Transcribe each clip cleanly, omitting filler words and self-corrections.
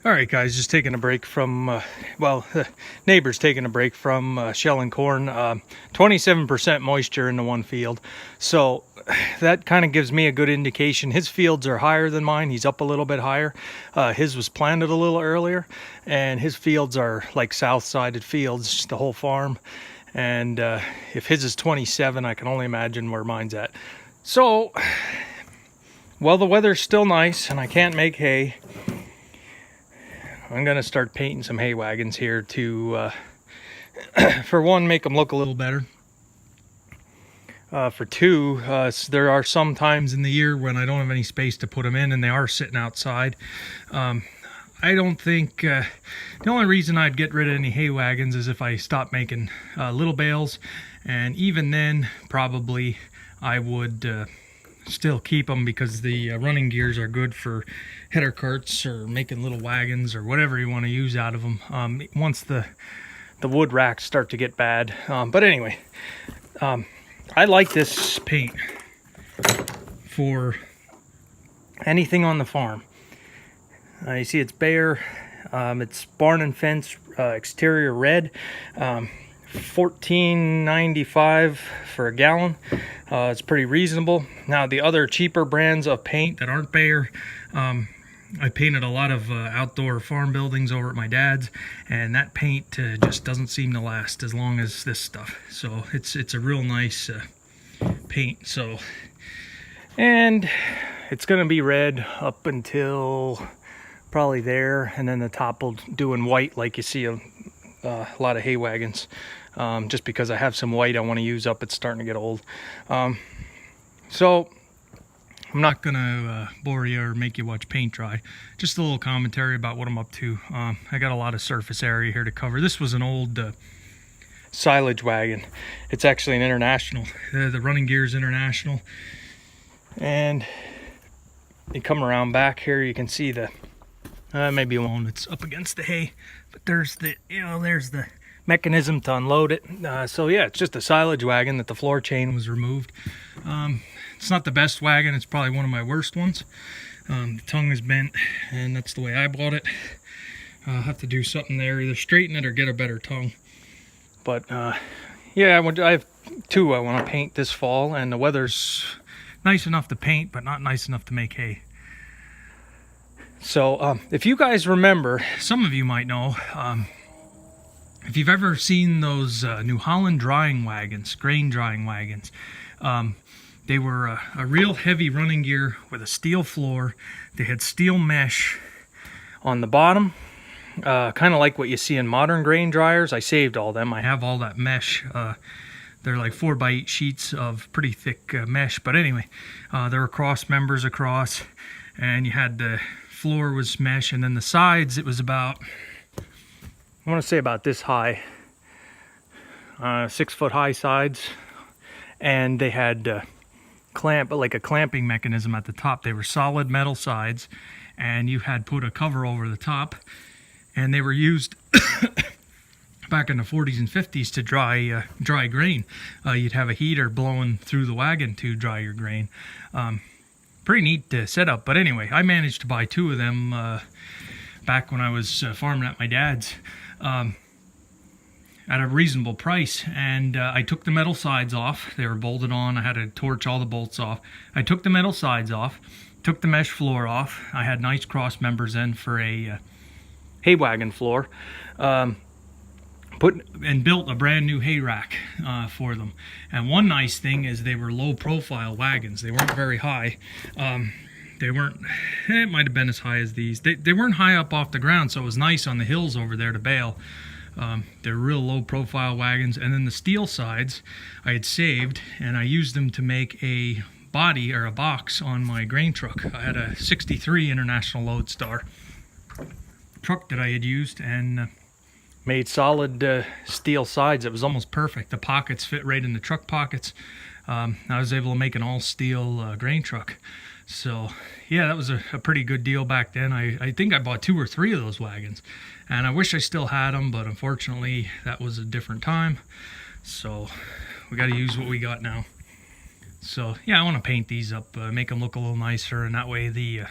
All right, guys, just taking a break from, neighbors taking a break from shelling corn. 27% moisture in the one field. So that kind of gives me a good indication. His fields are higher than mine. He's up a little bit higher. His was planted a little earlier, and his fields are like south-sided fields, just the whole farm. And if his is 27, I can only imagine where mine's at. So, well, the weather's still nice, and I can't make hay. I'm going to start painting some hay wagons here to, for one, make them look a little better. For two, there are some times in the year when I don't have any space to put them in and they are sitting outside. I don't think, the only reason I'd get rid of any hay wagons is if I stopped making little bales. And even then, probably I would still keep them because the running gears are good for header carts or making little wagons or whatever you want to use out of them once the wood racks start to get bad. But anyway, I like this paint for anything on the farm. You see it's Behr. It's barn and fence exterior red. $14.95 for a gallon. It's pretty reasonable. Now the other cheaper brands of paint that aren't Behr, I painted a lot of outdoor farm buildings over at my dad's, and that paint just doesn't seem to last as long as this stuff. So it's a real nice paint. So, and it's gonna be red up until probably there, and then the top will do in white like you see a lot of hay wagons. Just because I have some white I want to use up. It's starting to get old. So I'm not gonna bore you or make you watch paint dry. Just a little commentary about what I'm up to. I got a lot of surface area here to cover. This was an old silage wagon. It's actually an International. The Running Gears International. And you come around back here, you can see the maybe one it's up against the hay, but there's the there's the mechanism to unload it. So yeah, it's just a silage wagon that the floor chain was removed. It's not the best wagon. It's probably one of my worst ones. The tongue is bent, and that's the way I bought it. I'll have to do something there, either straighten it or get a better tongue. But yeah, I have two I want to paint this fall, and the weather's nice enough to paint, but not nice enough to make hay. So if you guys remember, some of you might know, if you've ever seen those New Holland drying wagons, grain drying wagons, they were a real heavy running gear with a steel floor. They had steel mesh on the bottom, kind of like what you see in modern grain dryers. I saved all them. I have all that mesh. They're like 4x8 sheets of pretty thick mesh. But anyway, there were cross members across, and you had the floor was mesh, and then the sides, it was about, I want to say about this high, 6 foot high sides, and they had a clamping mechanism at the top. They were solid metal sides, and you had put a cover over the top, and they were used back in the 40s and 50s to dry grain. You'd have a heater blowing through the wagon to dry your grain. Pretty neat setup. But anyway, I managed to buy two of them back when I was farming at my dad's. At a reasonable price, and I took the metal sides off. They were bolted on. I had to torch all the bolts off. I took the metal sides off, took the mesh floor off. I had nice cross members in for a hay wagon floor. Built a brand new hay rack for them. And one nice thing is they were low profile wagons. They weren't very high. They weren't, it might have been as high as these. They weren't high up off the ground, so it was nice on the hills over there to bale. They're real low profile wagons. And then the steel sides I had saved, and I used them to make a body or a box on my grain truck. I had a 63 International Lodestar truck that I had used, and made solid steel sides. It was almost perfect. The pockets fit right in the truck pockets. I was able to make an all steel grain truck. So yeah, that was a pretty good deal back then. I think I bought 2 or 3 of those wagons, and I wish I still had them, but unfortunately that was a different time. So we got to use what we got now. So yeah, I want to paint these up, make them look a little nicer, and that way the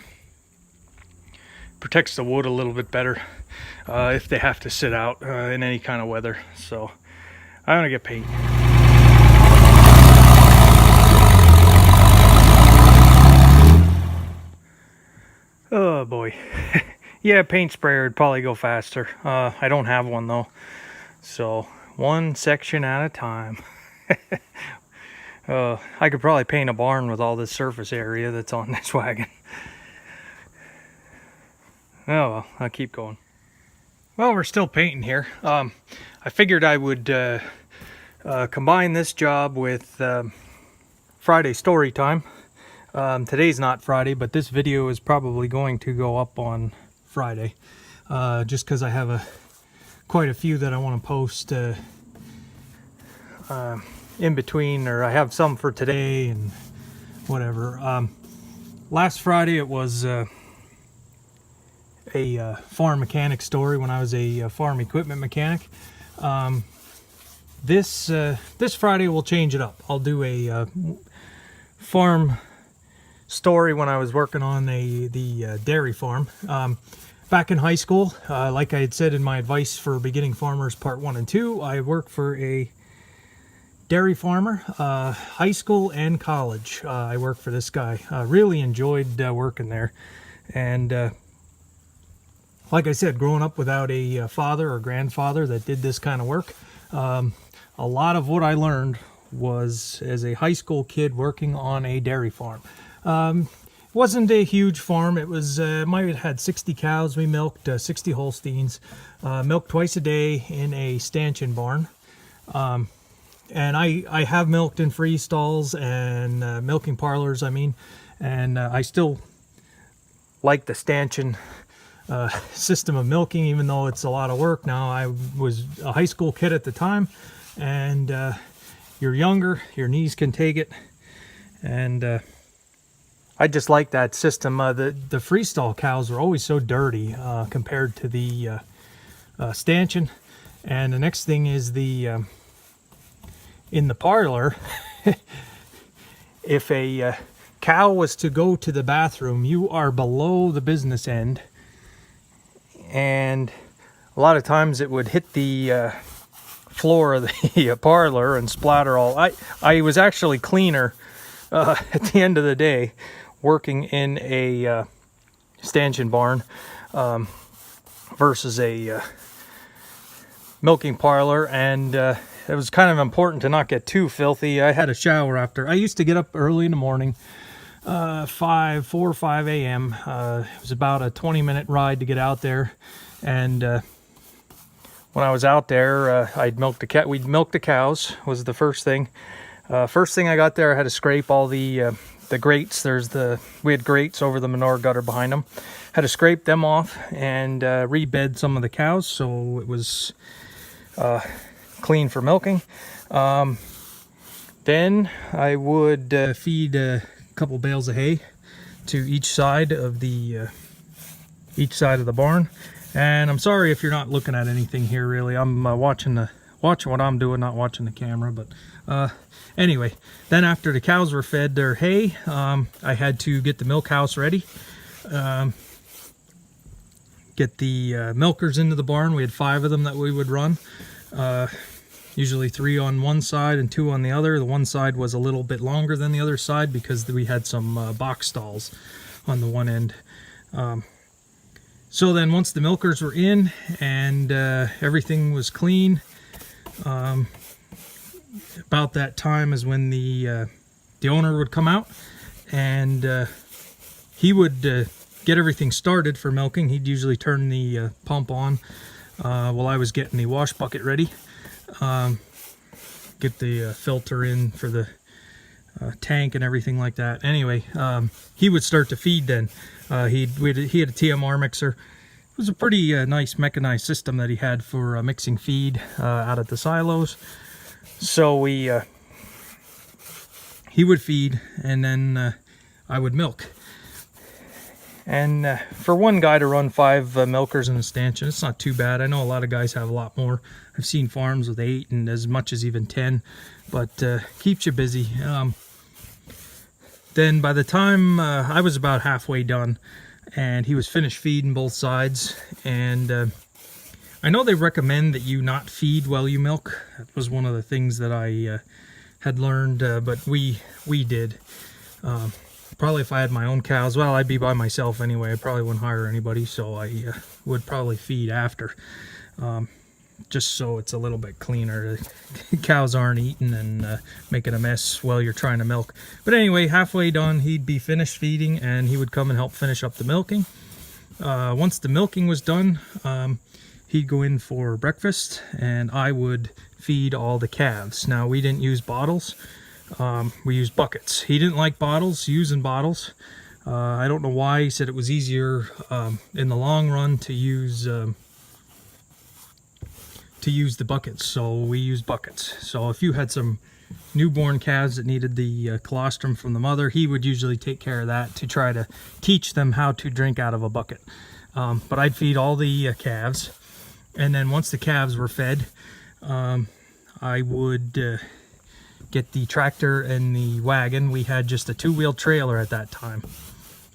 protects the wood a little bit better if they have to sit out in any kind of weather. So I'm gonna get paint. Oh boy. Yeah, paint sprayer would probably go faster. I don't have one though, so one section at a time. I could probably paint a barn with all this surface area that's on this wagon. Oh well, I'll keep going. Well, we're still painting here. I figured I would combine this job with Friday story time. Today's not Friday, but this video is probably going to go up on Friday, just because I have quite a few that I want to post in between, or I have some for today and whatever. Last Friday it was a farm mechanic story when I was a farm equipment mechanic. This Friday we'll change it up. I'll do a farm story when I was working on the dairy farm. Back in high school, like I had said in my advice for beginning farmers part 1 and 2, I worked for a dairy farmer, high school and college. I worked for this guy. Really enjoyed working there. And like I said, growing up without a father or grandfather that did this kind of work, a lot of what I learned was as a high school kid working on a dairy farm. Wasn't a huge farm. It was might have had 60 cows. We milked 60 Holsteins, milked twice a day in a stanchion barn. And I have milked in free stalls and milking parlors, I mean, and I still like the stanchion system of milking, even though it's a lot of work now. I was a high school kid at the time, and you're younger, your knees can take it, and I just like that system. The freestall cows were always so dirty compared to the stanchion. And the next thing is the in the parlor, if a cow was to go to the bathroom, you are below the business end, and a lot of times it would hit the floor of the parlor and splatter all. I was actually cleaner at the end of the day working in a stanchion barn versus a milking parlor, and it was kind of important to not get too filthy. I had a shower after. I used to get up early in the morning, 4 or 5 a.m. It was about a 20-minute ride to get out there, and when I was out there, I'd milk the cat. We'd milk the cows was the first thing. First thing I got there, I had to scrape all the grates. We had grates over the manure gutter behind them. Had to scrape them off and rebed some of the cows so it was clean for milking. Then I would feed a couple bales of hay to each side of the barn. And I'm sorry if you're not looking at anything here. Really, I'm watching what I'm doing, not watching the camera. But anyway, then after the cows were fed their hay, I had to get the milk house ready. Get the milkers into the barn. We had 5 of them that we would run. Usually 3 on one side and 2 on the other. The one side was a little bit longer than the other side because we had some box stalls on the one end. So then once the milkers were in and everything was clean, about that time is when the owner would come out, and he would get everything started for milking. He'd usually turn the pump on while I was getting the wash bucket ready. Get the filter in for the tank and everything like that. Anyway, he would start to feed then. He had a TMR mixer. It was a pretty nice mechanized system that he had for mixing feed out at the silos. So he would feed, and then I would milk. And for one guy to run 5 milkers in a stanchion, it's not too bad. I know a lot of guys have a lot more. I've seen farms with 8 and as much as even 10, but keeps you busy. Then by the time I was about halfway done, and he was finished feeding both sides. And I know they recommend that you not feed while you milk. That was one of the things that I had learned, but we did. Probably if I had my own cows, well, I'd be by myself anyway. I probably wouldn't hire anybody, so I would probably feed after, just so it's a little bit cleaner. The cows aren't eating and making a mess while you're trying to milk. But anyway, halfway done, he'd be finished feeding, and he would come and help finish up the milking. Once the milking was done, he'd go in for breakfast, and I would feed all the calves. Now, we didn't use bottles. We used buckets. He didn't like bottles, using bottles. I don't know why. He said it was easier in the long run to use the buckets, so we used buckets. So if you had some newborn calves that needed the colostrum from the mother, he would usually take care of that to try to teach them how to drink out of a bucket. But I'd feed all the calves, and then once the calves were fed, I would get the tractor and the wagon. We had just a 2-wheel trailer at that time,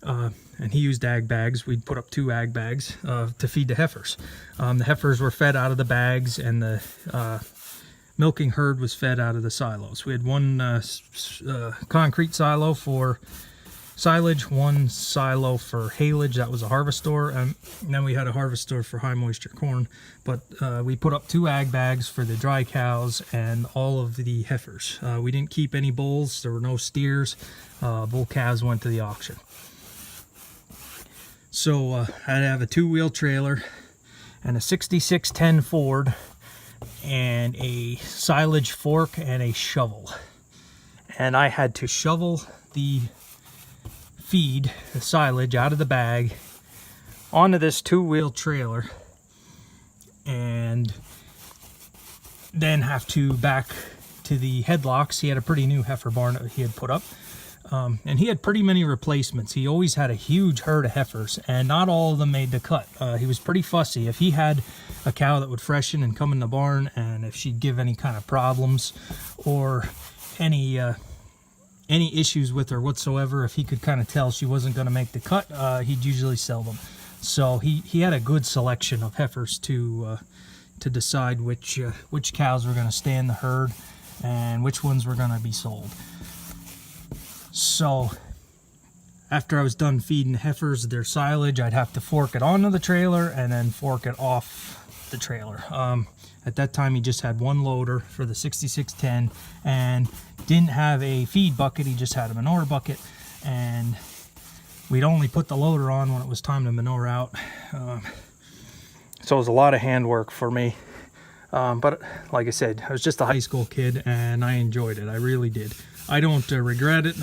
and he used ag bags. We'd put up 2 ag bags to feed the heifers. The heifers were fed out of the bags, and the milking herd was fed out of the silos. We had one concrete silo for silage, one silo for haylage. That was a harvestor, and then we had a harvestor for high moisture corn. But we put up 2 ag bags for the dry cows and all of the heifers. We didn't keep any bulls. There were no steers. Bull calves went to the auction. So I'd have a 2-wheel trailer and a 6610 Ford and a silage fork and a shovel, and I had to shovel the feed, the silage, out of the bag onto this 2-wheel trailer, and then have to back to the headlocks. He had a pretty new heifer barn that he had put up, and he had pretty many replacements. He always had a huge herd of heifers, and not all of them made the cut. He was pretty fussy. If he had a cow that would freshen and come in the barn, and if she'd give any kind of problems or any issues with her whatsoever, if he could kind of tell she wasn't going to make the cut, he'd usually sell them. So he had a good selection of heifers to decide which cows were going to stay in the herd and which ones were going to be sold. So after I was done feeding the heifers their silage, I'd have to fork it onto the trailer and then fork it off the trailer. At that time, he just had one loader for the 6610 and didn't have a feed bucket. He just had a manure bucket, and we'd only put the loader on when it was time to manure out. So it was a lot of handwork for me. But like I said, I was just a high school kid, and I enjoyed it. I really did. I don't regret it.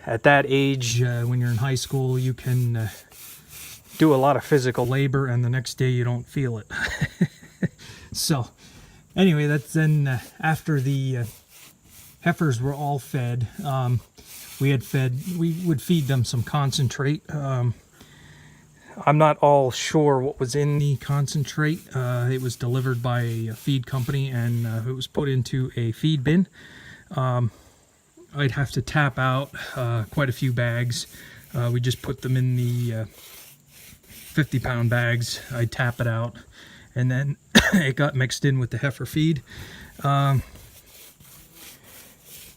At that age, when you're in high school, you can do a lot of physical labor, and the next day you don't feel it. So anyway, that's then after the heifers were all fed. We would feed them some concentrate. I'm not all sure what was in the concentrate. It was delivered by a feed company, and it was put into a feed bin. I'd have to tap out quite a few bags. We just put them in the 50-pound bags. I'd tap it out, and then it got mixed in with the heifer feed.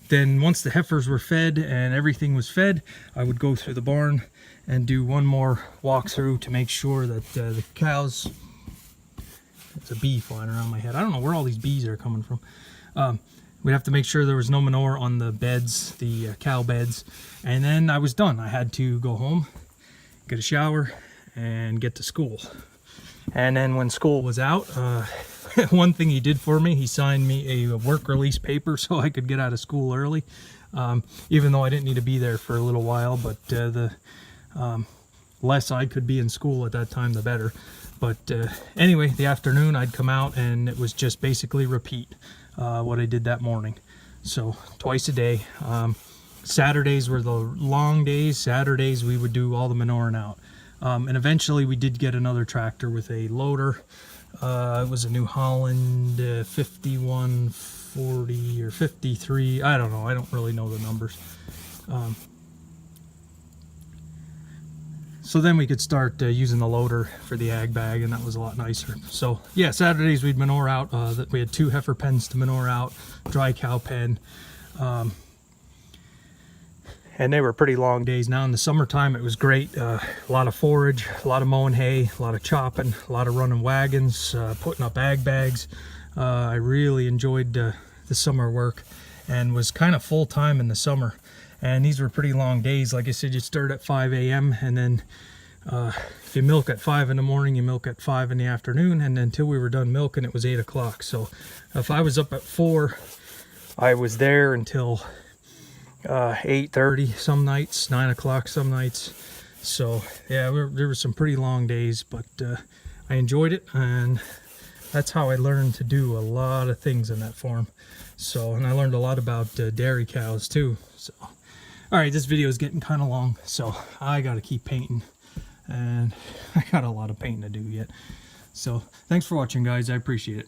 Then once the heifers were fed and everything was fed, I would go through the barn and do one more walkthrough to make sure that the cows... There's a bee flying around my head. I don't know where all these bees are coming from. We'd have to make sure there was no manure on the beds, the cow beds, and then I was done. I had to go home, get a shower, and get to school. And then when school was out, one thing he did for me, he signed me a work release paper so I could get out of school early, even though I didn't need to be there for a little while. But the less I could be in school at that time, the better. But anyway, the afternoon I'd come out, and it was just basically repeat what I did that morning. So twice a day. Saturdays were the long days. Saturdays we would do all the manuring out. And eventually we did get another tractor with a loader. It was a New Holland 5140 or 53. I don't know. I don't really know the numbers. So then we could start using the loader for the ag bag, and that was a lot nicer. So yeah, Saturdays we'd manure out. We had 2 heifer pens to manure out, dry cow pen, and they were pretty long days. Now in the summertime it was great. A lot of forage, a lot of mowing hay, a lot of chopping, a lot of running wagons, putting up ag bags. I really enjoyed the summer work, and was kind of full time in the summer. And these were pretty long days. Like I said, you start at 5 a.m. and then if you milk at 5 in the morning, you milk at 5 in the afternoon, and then until we were done milking, it was 8 o'clock. So if I was up at 4, I was there until 8:30 some nights, 9 o'clock some nights. So yeah, there were some pretty long days, but I enjoyed it, and that's how I learned to do a lot of things in that farm. So, and I learned a lot about dairy cows too. So all right, this video is getting kind of long, so I got to keep painting, and I got a lot of painting to do yet. So thanks for watching, guys. I appreciate it.